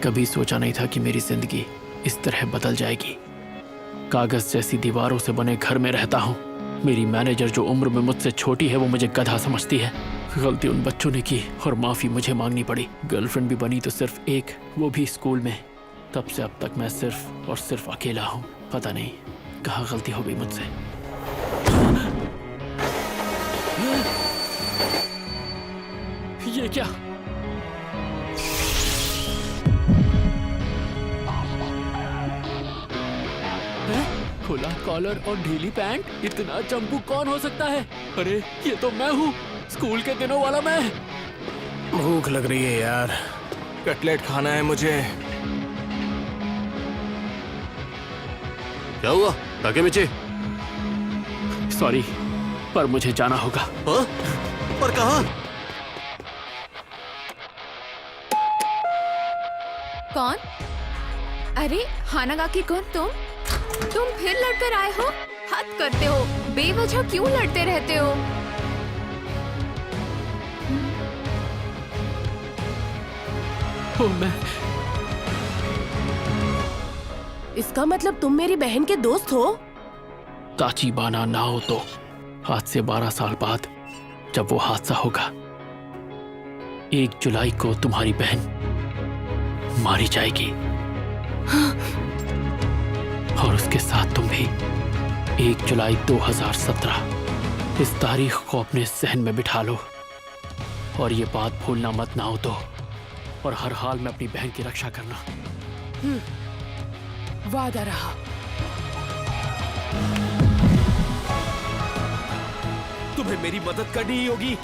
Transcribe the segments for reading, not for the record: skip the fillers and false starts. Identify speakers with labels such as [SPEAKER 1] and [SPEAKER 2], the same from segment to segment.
[SPEAKER 1] कभी सोचा नहीं था कि मेरी जिंदगी इस तरह बदल जाएगी। कागज जैसी दीवारों से बने घर में रहता हूँ। मेरी मैनेजर जो उम्र में मुझसे छोटी है वो मुझे गधा समझती है। गलती उन बच्चों ने की और माफी मुझे मांगनी पड़ी। गर्लफ्रेंड भी बनी तो सिर्फ एक, वो भी स्कूल में। तब से अब तक मैं सिर्फ और सिर्फ अकेला हूँ। पता नहीं कहाँ गलती हो गई मुझसे। ये क्या? खुला कॉलर और ढीली पैंट, इतना चंपू कौन हो सकता है? अरे ये तो मैं हूँ, स्कूल के दिनों वाला मैं।
[SPEAKER 2] भूख लग रही है यार, कटलेट खाना है मुझे।
[SPEAKER 3] क्या हुआ ताकेमिची?
[SPEAKER 1] सॉरी, पर मुझे जाना होगा।
[SPEAKER 3] हाँ? पर कहाँ?
[SPEAKER 4] कौन? अरे हानागाकी कौन? तुम फिर लड़कर आए हो? हद करते हो, बेवजह क्यों लड़ते रहते हो?
[SPEAKER 1] मैं
[SPEAKER 5] इसका मतलब तुम मेरी बहन के दोस्त हो?
[SPEAKER 1] ताचिबाना नाओतो, आज से 12 साल बाद जब वो हादसा होगा, 1 जुलाई को तुम्हारी बहन मारी जाएगी। और उसके साथ तुम भी। 1 जुलाई 2017। इस तारीख को अपने जहन में बिठा लो और ये बात भूलना मत नाओतो। और हर हाल में अपनी बहन की रक्षा करना।
[SPEAKER 5] वादा रहा।
[SPEAKER 2] तुम्हें मेरी मदद करनी ही होगी।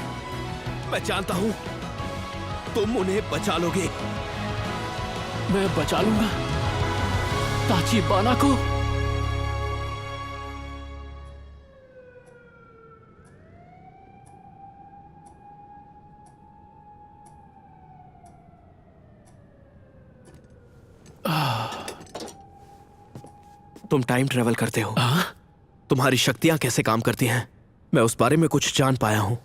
[SPEAKER 2] मैं जानता हूँ तुम उन्हें बचा लोगे।
[SPEAKER 1] मैं बचा लूंगा ताचिबाना को।
[SPEAKER 2] तुम टाइम ट्रेवल करते हो। तुम्हारी शक्तियां कैसे काम करती हैं, मैं उस बारे में कुछ जान पाया हूं।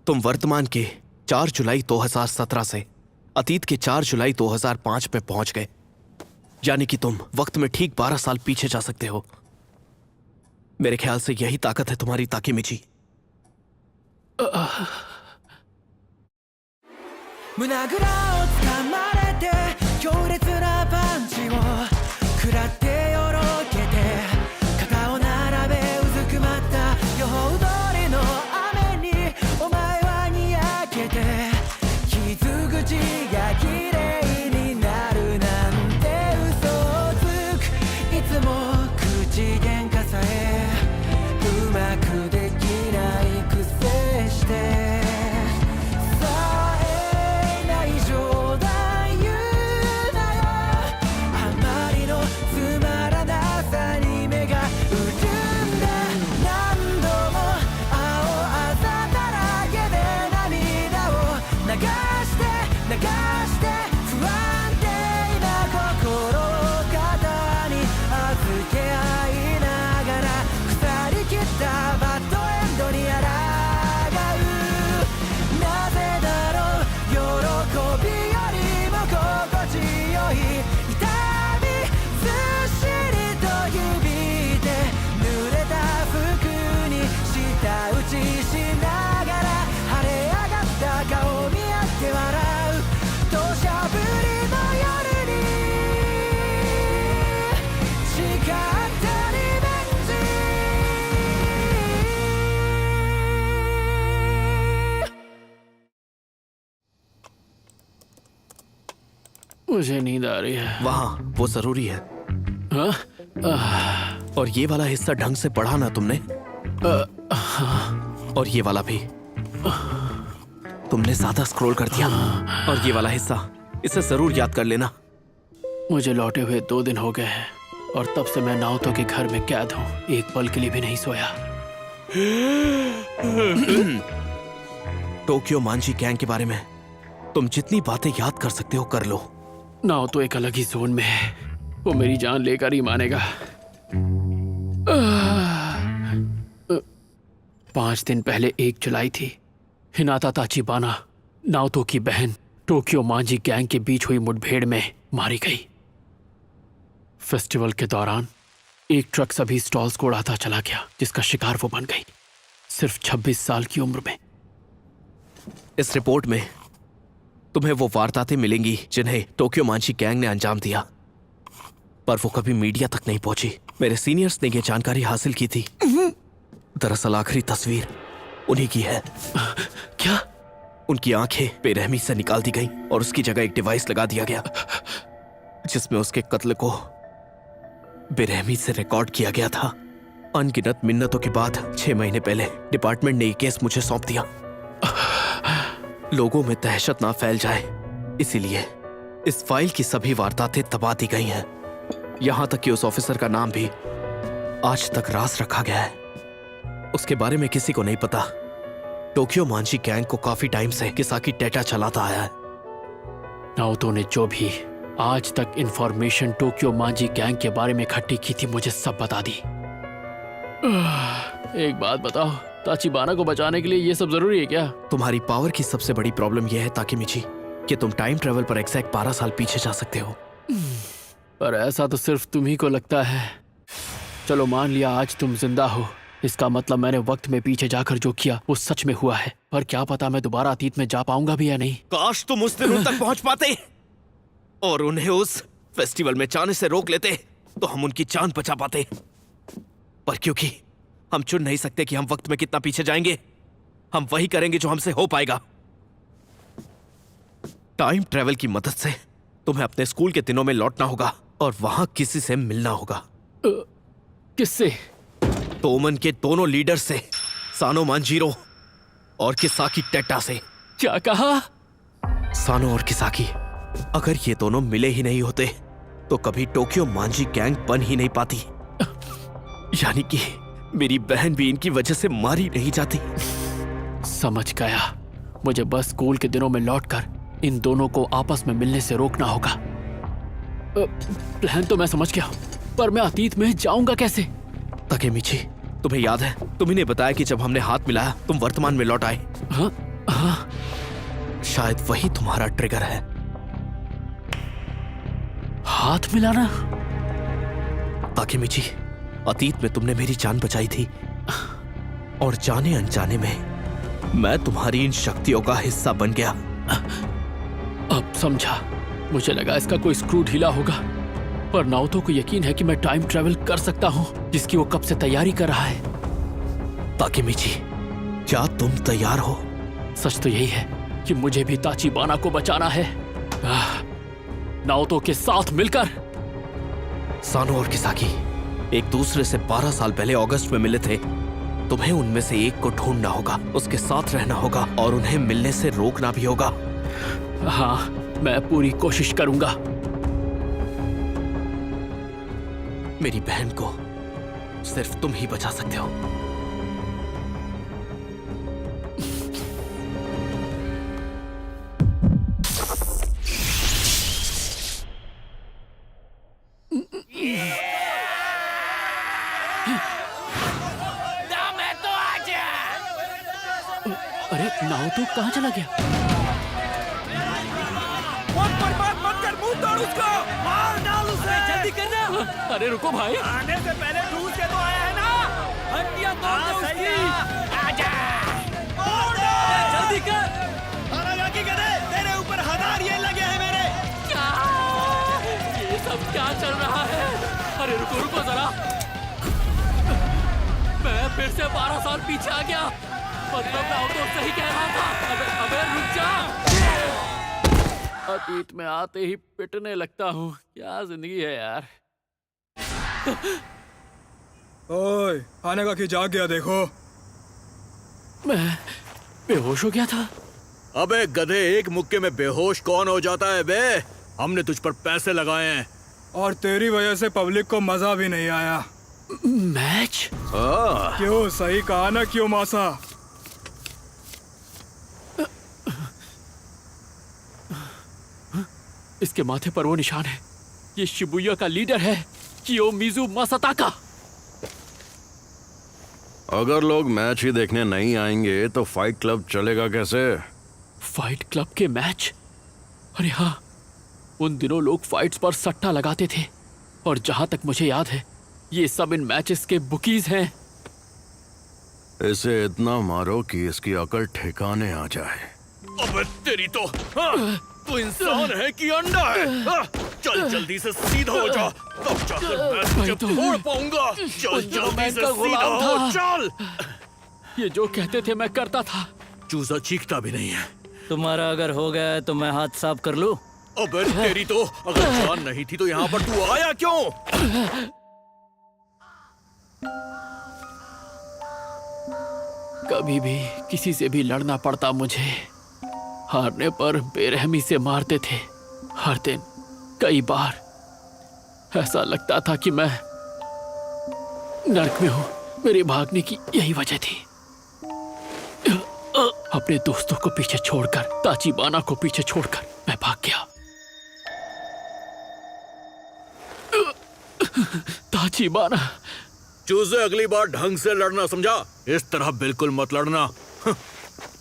[SPEAKER 2] तुम वर्तमान के 4 जुलाई 2017 से अतीत के 4 जुलाई 2005 में पहुंच गए। यानी कि तुम वक्त में ठीक 12 साल पीछे जा सकते हो। मेरे ख्याल से यही ताकत है तुम्हारी ताकेमिची।
[SPEAKER 1] मुझे नींद आ रही है।
[SPEAKER 2] वहां वो जरूरी है।
[SPEAKER 1] हाँ?
[SPEAKER 2] और ये वाला हिस्सा ढंग से पढ़ा ना तुमने? और ये वाला भी तुमने ज्यादा स्क्रॉल कर दिया। और ये वाला हिस्सा, इसे जरूर याद कर लेना।
[SPEAKER 1] मुझे लौटे हुए 2 दिन हो गए हैं और तब से मैं नाओतो के घर में कैद हूँ। एक पल के लिए भी नहीं सोया।
[SPEAKER 2] टोक्यो मांजी गैंग के बारे में तुम जितनी बातें याद कर सकते हो कर लो।
[SPEAKER 1] नाओतो एक अलग ही जोन में है। वो मेरी जान लेकर ही मानेगा। 5 दिन पहले 1 जुलाई थी। हिनाता ताचिबाना, नाओतो की बहन, टोक्यो मांझी गैंग के बीच हुई मुठभेड़ में मारी गई। फेस्टिवल के दौरान एक ट्रक सभी स्टॉल्स को उड़ाता चला गया, जिसका शिकार वो बन गई, सिर्फ 26 साल की उम्र में।
[SPEAKER 2] इस रिपोर्ट में तुम्हें वो वारदातें मिलेंगी जिन्हें टोक्यो मांझी गैंग ने अंजाम दिया, पर वो कभी मीडिया तक नहीं पहुंची। मेरे सीनियर्स ने ये जानकारी हासिल की थी। दरअसल आखिरी तस्वीर उन्हीं की है।
[SPEAKER 1] क्या?
[SPEAKER 2] उनकी आंखें बेरहमी से निकाल दी गईं और उसकी जगह एक डिवाइस लगा दिया गया जिसमें उसके कत्ल को बेरहमी से रिकॉर्ड किया गया था। अनगिनत मिन्नतों के बाद 6 महीने पहले डिपार्टमेंट ने ये केस मुझे सौंप दिया। लोगों में दहशत ना फैल जाए इसीलिए इस फाइल की सभी वारदातें दबा दी गई हैं। यहां तक कि उस ऑफिसर का नाम भी आज तक राज रखा गया है। उसके बारे में किसी को नहीं पता। टोक्यो मांझी गैंग को काफी टाइम से किसाकी टेटा चलाता आया है।
[SPEAKER 1] नाओतो ने जो भी आज तक इंफॉर्मेशन टोक्यो मांझी गैंग के बारे में इकट्ठी की थी, मुझे सब बता दी। एक बात बताओ, ताचिबाना को बचाने के लिए ये सब जरूरी है क्या?
[SPEAKER 2] तुम्हारी पावर की सबसे बड़ी प्रॉब्लम यह है ताकेमिची कि तुम टाइम ट्रेवल पर एग्जैक्ट 12 साल पीछे जा सकते हो।
[SPEAKER 1] पर ऐसा तो सिर्फ तुम ही को लगता है। चलो मान लिया आज तुम जिंदा हो, इसका मतलब मैंने वक्त में पीछे जाकर जो किया वो सच में हुआ है। पर क्या पता मैं दोबारा अतीत में जा पाऊंगा भी या नहीं।
[SPEAKER 2] काश तुम उस दिनों तक पहुंच पाते और उन्हें उस फेस्टिवल में जाने से रोक लेते तो हम उनकी जान बचा पाते। पर क्योंकि हम चुन नहीं सकते कि हम वक्त में कितना पीछे जाएंगे, हम वही करेंगे जो हमसे हो पाएगा। टाइम ट्रेवल की मदद से तुम्हें अपने स्कूल के दिनों में लौटना होगा और वहां किसी से मिलना होगा।
[SPEAKER 1] किससे?
[SPEAKER 2] तोमन के दोनों लीडर से, सानो मांजीरो और किसाकी टेटा से।
[SPEAKER 1] क्या कहा?
[SPEAKER 2] सानो और किसाकी, अगर ये दोनों मिले ही नहीं होते तो कभी टोक्यो मांझी गैंग बन ही नहीं पाती। यानी कि मेरी बहन भी इनकी वजह से मारी नहीं जाती।
[SPEAKER 1] समझ गया। मुझे बस स्कूल के दिनों में लौटकर इन दोनों को आपस में मिलने से रोकना होगा। प्लान तो मैं समझ गया, पर मैं अतीत में जाऊंगा कैसे?
[SPEAKER 2] ताकेमिची, तुम्हें याद है तुम्ही ने बताया कि जब हमने हाथ मिलाया तुम वर्तमान में लौट आए।
[SPEAKER 1] हाँ हाँ,
[SPEAKER 2] शायद वही तुम्हारा ट्रिगर है।
[SPEAKER 1] हाथ मिलाना?
[SPEAKER 2] ताकेमिची, अतीत में तुमने मेरी जान बचाई थी और जाने अनजाने में मैं तुम्हारी इन शक्तियों का हिस्सा बन गया।
[SPEAKER 1] अब समझा। मुझे लगा इसका कोई स्क्रू ढीला होगा, पर नाओतो को यकीन है कि मैं टाइम ट्रेवल कर सकता हूँ, जिसकी वो कब से तैयारी कर रहा है।
[SPEAKER 2] ताकेमिची, क्या तुम तैयार हो?
[SPEAKER 1] सच तो यही है कि मुझे भी ताचिबाना को बचाना है। नाओतो के साथ मिलकर।
[SPEAKER 2] सानो और किसाकी एक दूसरे से 12 साल पहले अगस्त में मिले थे। तुम्हें उनमें से एक को ढूंढना होगा, उसके साथ रहना होगा और उन्हें मिलने से रोकना भी होगा।
[SPEAKER 1] हाँ, मैं पूरी कोशिश करूंगा।
[SPEAKER 2] मेरी बहन को सिर्फ तुम ही बचा सकते हो।
[SPEAKER 1] अरे नाओतो कहाँ चला गया?
[SPEAKER 6] बर्बाद मत कर, मुंह तोड़ उसको, मार डाल उसे, जल्दी करना।
[SPEAKER 1] अरे रुको भाई,
[SPEAKER 6] आने से पहले ढूंढ के तो आया है ना। हड्डियां तोड़ दो उसकी। आजा, तोड़ दे, जल्दी कर। हानागाकी गधे, तेरे ऊपर 1000 ये लगे हैं मेरे।
[SPEAKER 1] क्या? ये सब क्या चल रहा है? अरे रुको रुको जरा, मैं फिर से 12 साल पीछे आ गया। मतलब नाओतो सही कह रहा था। अबे रुक जा। अतीत में आते ही पिटने लगता हूँ। क्या जिंदगी है यार।
[SPEAKER 7] ओए, हानागाकी जाग गया देखो।
[SPEAKER 1] मैं बेहोश हो गया था।
[SPEAKER 3] अबे गधे, एक मुक्के में बेहोश कौन हो जाता है बे? हमने तुझ पर पैसे लगाए हैं।
[SPEAKER 7] और तेरी वजह से पब्लिक को मजा भी नहीं आया।
[SPEAKER 1] मैच?
[SPEAKER 7] क्यों, सही कहा ना क्यों मासा?
[SPEAKER 1] इसके माथे पर वो निशान है। ये शिबुया का लीडर है, कियोमिज़ु मासाताका।
[SPEAKER 3] अगर लोग मैच ही देखने नहीं आएंगे तो फाइट क्लब चलेगा कैसे?
[SPEAKER 1] फाइट क्लब के मैच? अरे हाँ, उन दिनों लोग फाइट्स पर सट्टा लगाते थे और जहां तक मुझे याद है ये सब इन मैचेस के बुकीज हैं।
[SPEAKER 3] इसे इतना मारो कि इसकी अकल ठिकाने आ जाए। अबे तेरी तो तू इंसान है कि अंडा है? चल जल्दी से सीधा हो जा, तब जाकर मैं तुझे फोड़ पाऊंगा। चल जल्दी से सीधा हो, चल।
[SPEAKER 1] ये जो कहते थे मैं करता था।
[SPEAKER 3] चूजा चीखता भी नहीं है।
[SPEAKER 6] तुम्हारा अगर हो गया है तो मैं हाथ साफ कर लूं?
[SPEAKER 3] अबे तेरी तो अगर जान नहीं थी तो यहाँ पर तू आया क्यों?
[SPEAKER 1] कभी भी किसी से भी लड़ना पड़ता मुझे, हारने पर बेरहमी से मारते थे। हर दिन कई बार ऐसा लगता था कि मैं नर्क में हूं। मेरे भागने की यही वजह थी। अपने दोस्तों को पीछे छोड़कर, ताचिबाना को पीछे छोड़कर मैं भाग गया। ताचिबाना,
[SPEAKER 3] चूजे अगली बार ढंग से लड़ना, समझा? इस तरह बिल्कुल मत लड़ना।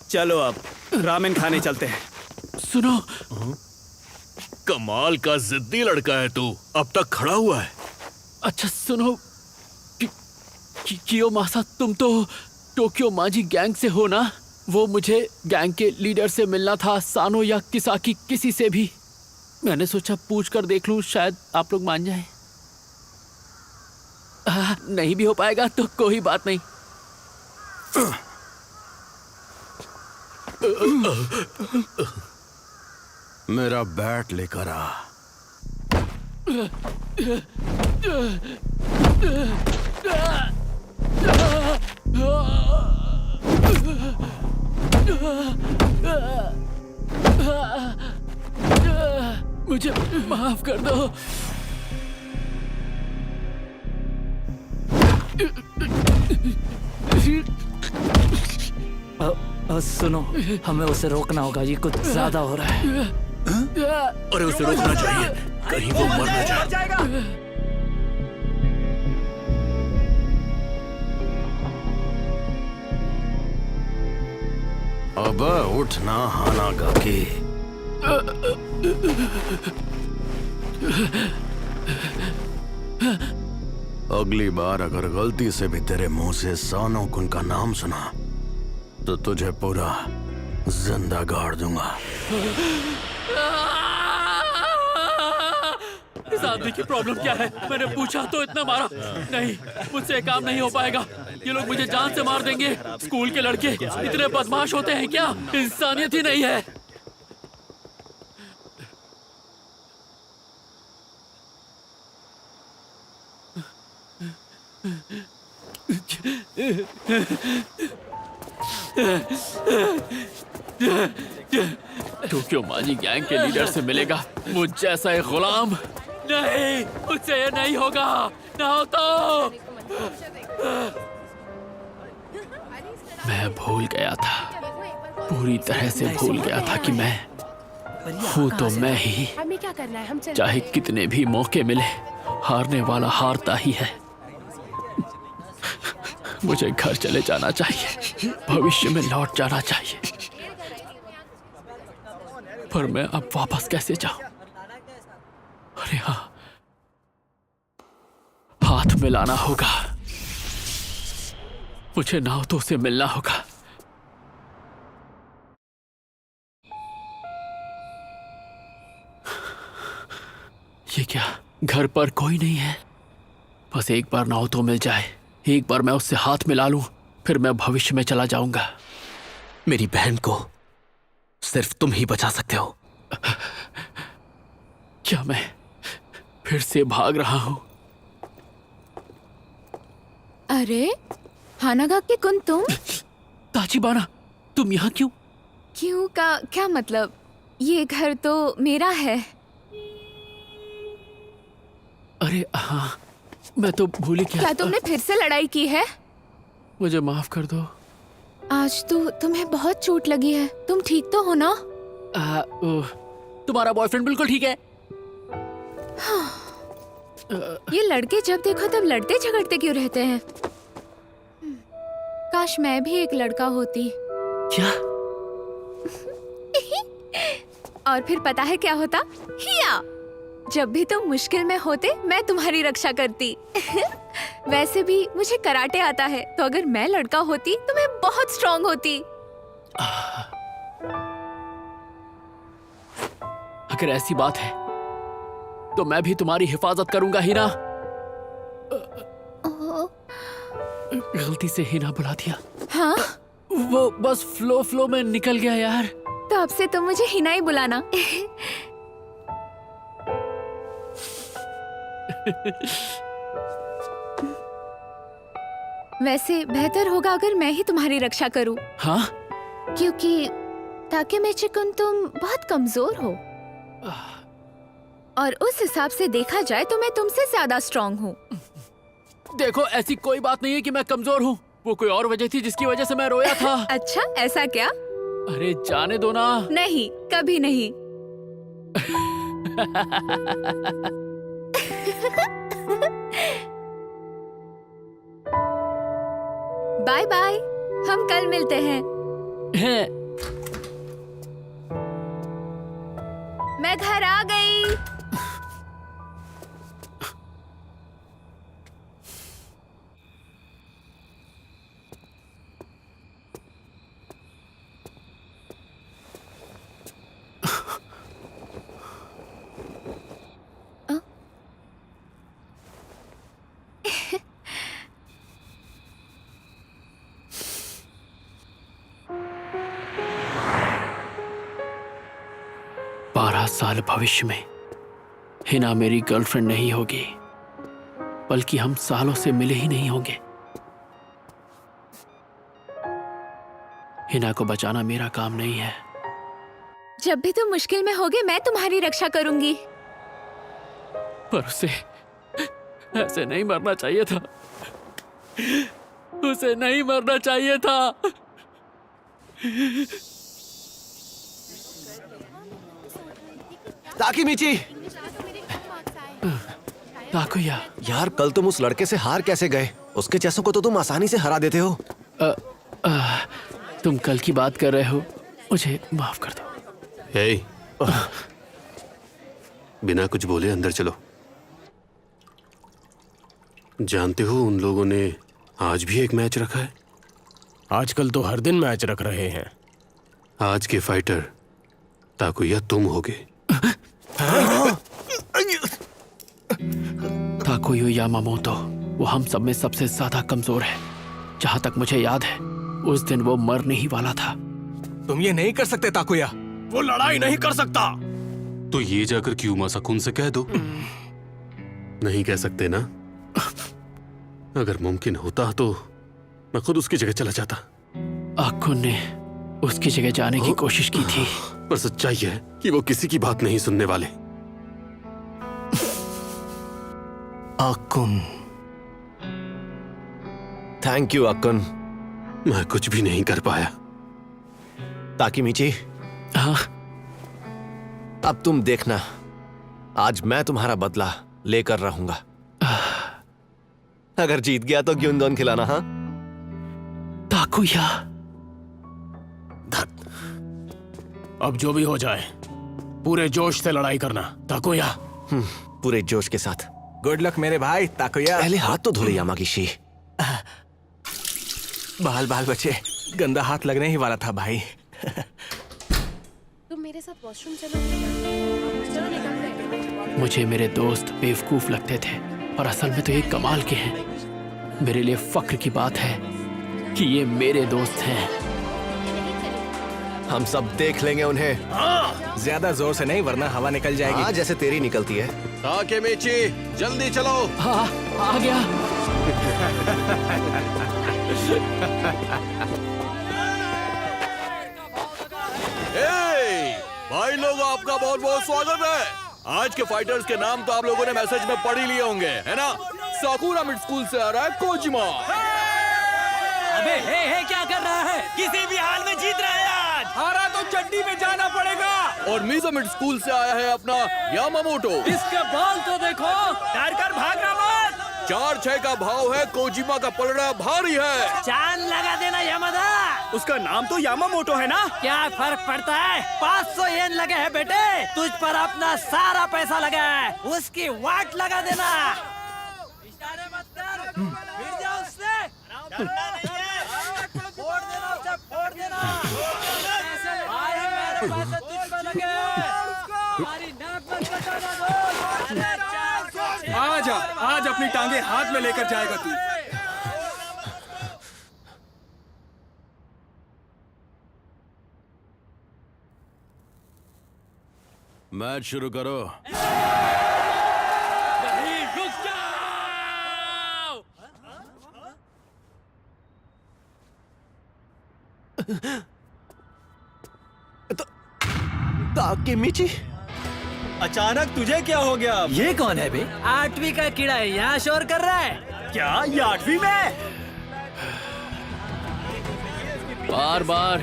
[SPEAKER 6] चलो अब रामेन खाने चलते हैं।
[SPEAKER 1] सुनो,
[SPEAKER 3] कमाल का जिद्दी लड़का है तू, अब तक खड़ा हुआ है।
[SPEAKER 1] अच्छा सुनो, कियोमासा, तुम तो टोक्यो माजी गैंग से हो ना? वो मुझे गैंग के लीडर से मिलना था, सानो या किसाकी, किसी से भी। मैंने सोचा पूछ कर देख लूं, शायद आप लोग मान जाएं। नहीं भी हो पाएगा तो कोई बात नहीं।
[SPEAKER 3] मेरा बैट लेकर आ।
[SPEAKER 1] मुझे माफ कर दो।
[SPEAKER 6] सुनो, हमें उसे रोकना होगा, ये कुछ ज्यादा हो रहा है।
[SPEAKER 3] अरे उसे रोकना चाहिए, कहीं वो मर न जाए। अब उठना हानागाकी। अगली बार अगर गलती से भी तेरे मुंह से सानो कुन का नाम सुना तो तुझे पूरा जिंदा गाड़ दूंगा।
[SPEAKER 1] इस आदमी की प्रॉब्लम क्या है? मैंने पूछा तो इतना मारा। नहीं, मुझसे काम नहीं हो पाएगा। ये लोग मुझे जान से मार देंगे। स्कूल के लड़के इतने बदमाश होते हैं क्या? इंसानियत ही नहीं है। टोक्यो माजी गैंग के लीडर से मिलेगा मुझ जैसा एक गुलाम? नहीं, मुझसे ये नहीं होगा। ना हो तो मैं भूल गया था, पूरी तरह से भूल गया था कि मैं हूँ तो मैं ही।
[SPEAKER 5] हमें क्या करना है? हम चल
[SPEAKER 1] चाहे कितने भी मौके मिले, हारने वाला हारता ही है। मुझे घर चले जाना चाहिए, भविष्य में लौट जाना चाहिए, पर मैं अब वापस कैसे जाऊं? अरे हाँ, हाथ मिलाना होगा। मुझे नाओतो से मिलना होगा। ये क्या, घर पर कोई नहीं है? बस एक बार नाओतो मिल जाए, एक बार मैं उससे हाथ मिला लूं, फिर मैं भविष्य में चला जाऊंगा।
[SPEAKER 2] मेरी बहन को सिर्फ तुम ही बचा सकते हो।
[SPEAKER 1] क्या मैं फिर से भाग रहा हूं?
[SPEAKER 4] अरे हानागाकी कुन, तुम?
[SPEAKER 1] ताचिबाना, तुम यहाँ क्यों?
[SPEAKER 4] क्यों का क्या मतलब? ये घर तो मेरा है।
[SPEAKER 1] अरे हाँ, मैं तो भूल ही गया।
[SPEAKER 4] क्या तुमने फिर से लड़ाई की है?
[SPEAKER 1] मुझे माफ कर दो।
[SPEAKER 4] आज तो तुम्हें बहुत चोट लगी है। तुम ठीक तो हो ना?
[SPEAKER 1] तुम्हारा बॉयफ्रेंड बिल्कुल ठीक है।
[SPEAKER 4] ये लड़के जब देखो तब लड़ते झगड़ते क्यों रहते हैं? काश मैं भी एक लड़का होती।
[SPEAKER 1] क्या?
[SPEAKER 4] और फिर पता है क्या होता? हिया, जब भी तुम मुश्किल में होते मैं तुम्हारी रक्षा करती। वैसे भी मुझे कराटे आता है, तो अगर मैं लड़का होती तो मैं बहुत स्ट्रांग होती।
[SPEAKER 1] अगर ऐसी बात है तो मैं भी तुम्हारी हिफाजत करूंगा हिना। गलती से हिना बुला दिया।
[SPEAKER 4] हाँ?
[SPEAKER 1] वो बस फ्लो में निकल गया यार।
[SPEAKER 4] तो अब से तुम मुझे हिना ही बुलाना। वैसे बेहतर होगा अगर मैं ही तुम्हारी रक्षा करूं।
[SPEAKER 1] हाँ?
[SPEAKER 4] क्योंकि ताकेमिची-कुन तुम बहुत कमजोर हो, और उस हिसाब से देखा जाए तो मैं तुमसे ज्यादा स्ट्रांग हूँ।
[SPEAKER 1] देखो, ऐसी कोई बात नहीं है कि मैं कमजोर हूँ। वो कोई और वजह थी जिसकी वजह से मैं रोया था।
[SPEAKER 4] अच्छा, ऐसा क्या?
[SPEAKER 1] अरे जाने दो ना।
[SPEAKER 4] नहीं, कभी नहीं। बाय बाय, हम कल मिलते हैं। मैं घर आ गई।
[SPEAKER 1] साल भविष्य में हिना मेरी गर्लफ्रेंड नहीं होगी, बल्कि हम सालों से मिले ही नहीं होंगे। हिना को बचाना मेरा काम नहीं है।
[SPEAKER 4] जब भी तुम मुश्किल में होगे मैं तुम्हारी रक्षा करूंगी।
[SPEAKER 1] पर उसे ऐसे नहीं मरना चाहिए था। उसे नहीं मरना चाहिए था।
[SPEAKER 2] ताकेमिची!
[SPEAKER 1] ताकुया,
[SPEAKER 2] यार, कल तुम उस लड़के से हार कैसे गए? उसके जैसों को तो तुम आसानी से हरा देते हो।
[SPEAKER 1] तुम कल की बात कर रहे हो, मुझे माफ कर दो।
[SPEAKER 8] हे, बिना कुछ बोले अंदर चलो। जानते हो उन लोगों ने आज भी एक मैच रखा है।
[SPEAKER 9] आजकल तो हर दिन मैच रख रहे हैं।
[SPEAKER 8] आज के फाइटर ताकुया तुम होगे।
[SPEAKER 1] ताकुयो यामामोतो, वो हम सब में सबसे ज्यादा कमजोर है। जहां तक मुझे याद है, उस दिन वो मरने ही वाला था।
[SPEAKER 9] तुम ये नहीं कर सकते ताकुया।
[SPEAKER 3] वो लड़ाई नहीं कर सकता।
[SPEAKER 8] तो ये जाकर क्यूमासा-कुन से कह दो। नहीं कह सकते ना? अगर मुमकिन होता तो मैं खुद उसकी जगह चला जाता।
[SPEAKER 1] आकुन ने उसकी जगह जाने की कोशिश की थी,
[SPEAKER 8] पर सच्चाई है कि वो किसी की बात नहीं सुनने वाले।
[SPEAKER 2] आकुन। Thank you Aakun.
[SPEAKER 8] मैं कुछ भी नहीं कर पाया।
[SPEAKER 2] ताकेमिची,
[SPEAKER 1] हाँ?
[SPEAKER 2] अब तुम देखना, आज मैं तुम्हारा बदला लेकर रहूंगा। अगर जीत गया तो ग्युंदोन खिलाना। हाँ
[SPEAKER 1] ताकुया,
[SPEAKER 9] अब जो भी हो जाए पूरे जोश से लड़ाई करना ताकुया।
[SPEAKER 2] पूरे जोश के साथ।
[SPEAKER 9] गुड लक मेरे भाई ताकुया।
[SPEAKER 2] पहले हाथ तो धो ले यामागिशी।
[SPEAKER 9] बाल बाल बचे, गंदा हाथ लगने ही वाला था भाई।
[SPEAKER 5] तुम मेरे साथ वॉशरूम चलो निकलते हैं।
[SPEAKER 1] मुझे मेरे दोस्त बेवकूफ लगते थे, पर असल में तो ये कमाल के हैं। मेरे लिए फक्र की बात है कि ये मेरे दोस्त हैं।
[SPEAKER 2] हम सब देख लेंगे उन्हें।
[SPEAKER 9] ज्यादा जोर से नहीं, वरना हवा निकल जाएगी।
[SPEAKER 2] हाँ, जैसे तेरी निकलती है।
[SPEAKER 3] ताकेमिची, जल्दी चलो।
[SPEAKER 1] हाँ, आ गया।
[SPEAKER 3] भाई लोग, आपका बहुत बहुत स्वागत है। आज के फाइटर्स के नाम तो आप लोगों ने मैसेज में पढ़ ही लिए होंगे, है ना? साकुरा मिड स्कूल से आ रहा है कोजिमा।
[SPEAKER 6] अबे हे क्या कर रहा है? किसी भी हाल में जीत रहा है आज। हारा तो चड्डी में जाना पड़ेगा।
[SPEAKER 3] और मीजा मिड स्कूल से आया है अपना यामामोटो।
[SPEAKER 6] इसके बॉल तो देखो, डर कर भागना मत।
[SPEAKER 3] 4-6 का भाव है। कोजिमा का पलड़ा भारी है।
[SPEAKER 6] चांद लगा देना यामादा। उसका नाम तो यामामोटो है ना?
[SPEAKER 10] क्या फर्क पड़ता है? 500 येन लगे हैं बेटे। तुझ पर अपना सारा पैसा लगा है, उसकी वाट लगा देना। इशारे मत कर, फिर जा उससे। फोड़ देना उसे, फोड़ देना। भाई मेरे पैसे तुझ पर लगे हैं। हमारी नाक मत बचाना दोस्त।
[SPEAKER 7] आजा, आज अपनी टांगे हाथ में लेकर जाएगा तू।
[SPEAKER 3] मैच शुरू करो।
[SPEAKER 10] नहीं, रुक जाओ।
[SPEAKER 2] ताकेमिची,
[SPEAKER 6] अचानक तुझे क्या हो गया?
[SPEAKER 10] ये कौन है बे? 8वीं का कीड़ा है, यहाँ शोर कर रहा है।
[SPEAKER 6] क्या ये 8वीं में?
[SPEAKER 1] बार बार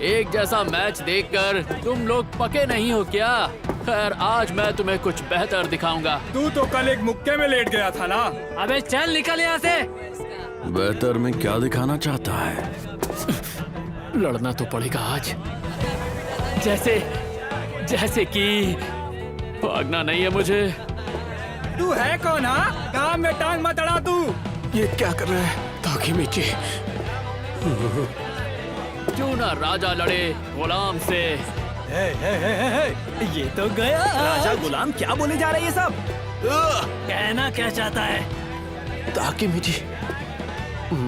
[SPEAKER 1] एक जैसा मैच देखकर तुम लोग पके नहीं हो क्या? खैर, आज मैं तुम्हें कुछ बेहतर दिखाऊंगा।
[SPEAKER 7] तू तो कल एक मुक्के में लेट गया था ना।
[SPEAKER 10] अबे चल निकल यहाँ से।
[SPEAKER 3] बेहतर में क्या दिखाना चाहता है?
[SPEAKER 1] लड़ना तो पड़ेगा आज, जैसे जैसे कि भागना नहीं है मुझे।
[SPEAKER 7] तू है कौन? हाँ, काम में टांग मत अड़ा तू।
[SPEAKER 2] ये क्या कर रहा है?
[SPEAKER 1] ताकेमिची, क्यों ना राजा लड़े गुलाम से।
[SPEAKER 6] ये तो गया। राजा गुलाम क्या बोले जा रहे हैं ये सब?
[SPEAKER 10] कहना क्या चाहता है?
[SPEAKER 2] ताकेमिची,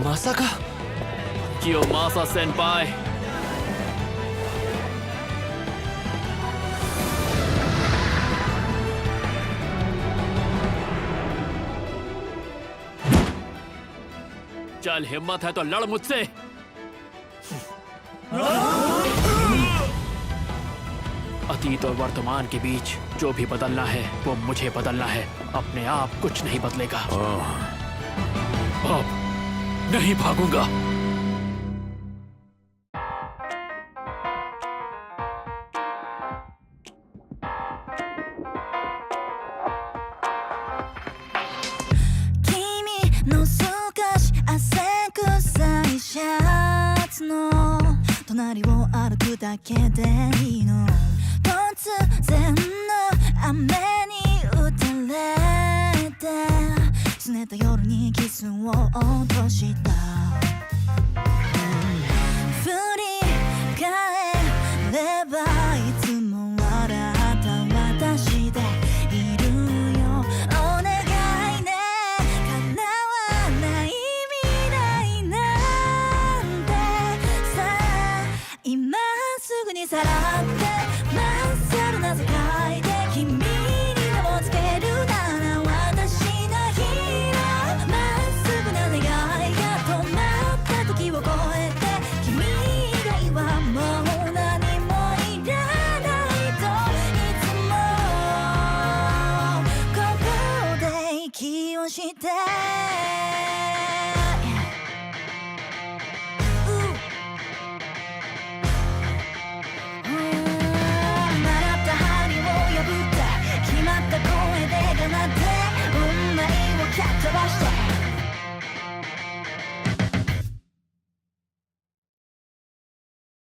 [SPEAKER 2] मासाका?
[SPEAKER 1] कियोमासा सेनपाई, चल हिम्मत है तो लड़ मुझसे। अतीत और वर्तमान के बीच जो भी बदलना है वो मुझे बदलना है। अपने आप कुछ नहीं बदलेगा। अब नहीं भागूंगा।